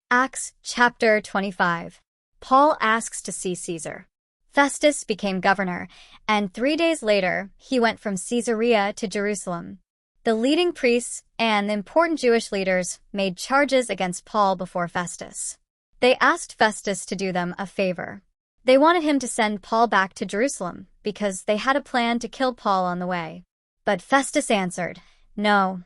Acts chapter 25. Paul asks to see Caesar. Festus became governor, and 3 days later, he went from Caesarea to Jerusalem. The leading priests and the important Jewish leaders made charges against Paul before Festus. They asked Festus to do them a favor. They wanted him to send Paul back to Jerusalem because they had a plan to kill Paul on the way. But Festus answered, "No,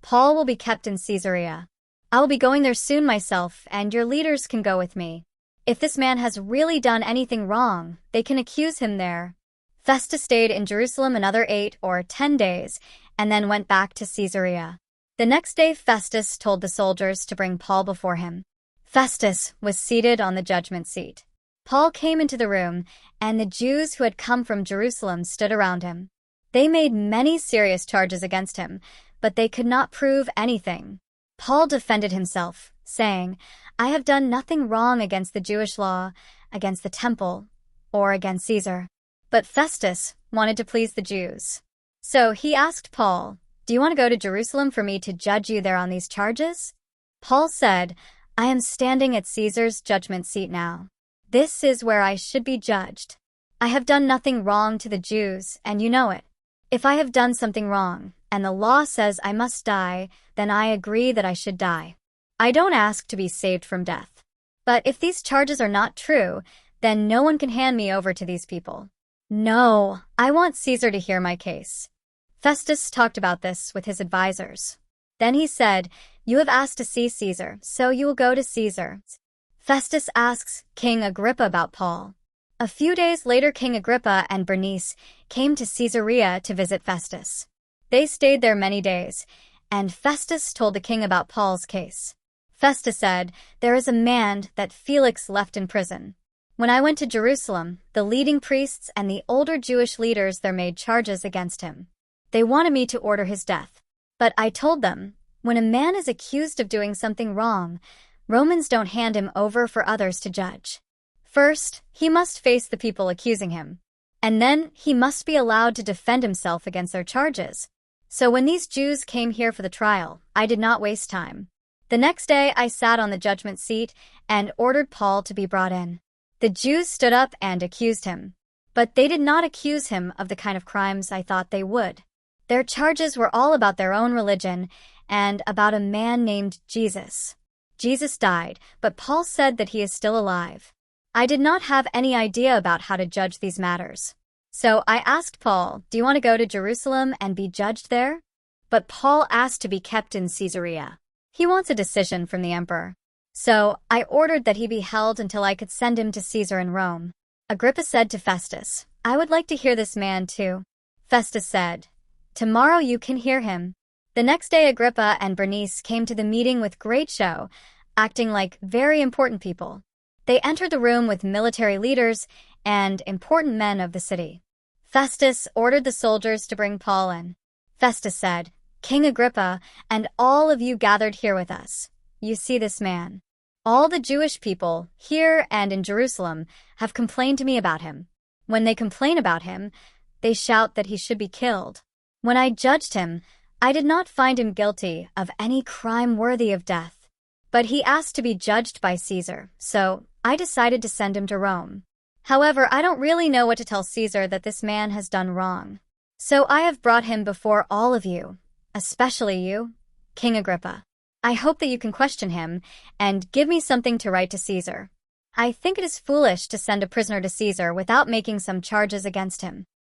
Paul will be kept in Caesarea. I will be going there soon myself, and your leaders can go with me. If this man has really done anything wrong, they can accuse him there." Festus stayed in Jerusalem another 8 or 10 days, and then went back to Caesarea. The next day Festus told the soldiers to bring Paul before him. Festus was seated on the judgment seat. Paul came into the room, and the Jews who had come from Jerusalem stood around him. They made many serious charges against him, but they could not prove anything. Paul defended himself, saying, "I have done nothing wrong against the Jewish law, against the temple, or against Caesar." But Festus wanted to please the Jews. So he asked Paul, "Do you want to go to Jerusalem for me to judge you there on these charges?" Paul said, "I am standing at Caesar's judgment seat now. This is where I should be judged. I have done nothing wrong to the Jews, and you know it. If I have done something wrong, and the law says I must die, then I agree that I should die. I don't ask to be saved from death. But if these charges are not true, then no one can hand me over to these people. No, I want Caesar to hear my case." Festus talked about this with his advisors. Then he said, "You have asked to see Caesar, so you will go to Caesar." Festus asks King Agrippa about Paul. A few days later, King Agrippa and Bernice came to Caesarea to visit Festus. They stayed there many days, and Festus told the king about Paul's case. Festus said, "There is a man that Felix left in prison. When I went to Jerusalem, the leading priests and the older Jewish leaders there made charges against him. They wanted me to order his death. But I told them, when a man is accused of doing something wrong, Romans don't hand him over for others to judge. First, he must face the people accusing him, and then he must be allowed to defend himself against their charges. So when these Jews came here for the trial, I did not waste time. The next day I sat on the judgment seat and ordered Paul to be brought in. The Jews stood up and accused him. But they did not accuse him of the kind of crimes I thought they would. Their charges were all about their own religion and about a man named Jesus. Jesus died, but Paul said that he is still alive. I did not have any idea about how to judge these matters. So I asked Paul, "Do you want to go to Jerusalem and be judged there?" But Paul asked to be kept in Caesarea. He wants a decision from the emperor. So I ordered that he be held until I could send him to Caesar in Rome. Agrippa said to Festus, "I would like to hear this man too." Festus said, "Tomorrow you can hear him." The next day Agrippa and Bernice came to the meeting with great show, acting like very important people. They entered the room with military leaders and important men of the city. Festus ordered the soldiers to bring Paul in. Festus said, "King Agrippa, and all of you gathered here with us, you see this man. All the Jewish people, here and in Jerusalem, have complained to me about him. When they complain about him, they shout that he should be killed. When I judged him, I did not find him guilty of any crime worthy of death. But he asked to be judged by Caesar, so I decided to send him to Rome. However, I don't really know what to tell Caesar that this man has done wrong. So I have brought him before all of you, especially you, King Agrippa. I hope that you can question him and give me something to write to Caesar. I think it is foolish to send a prisoner to Caesar without making some charges against him.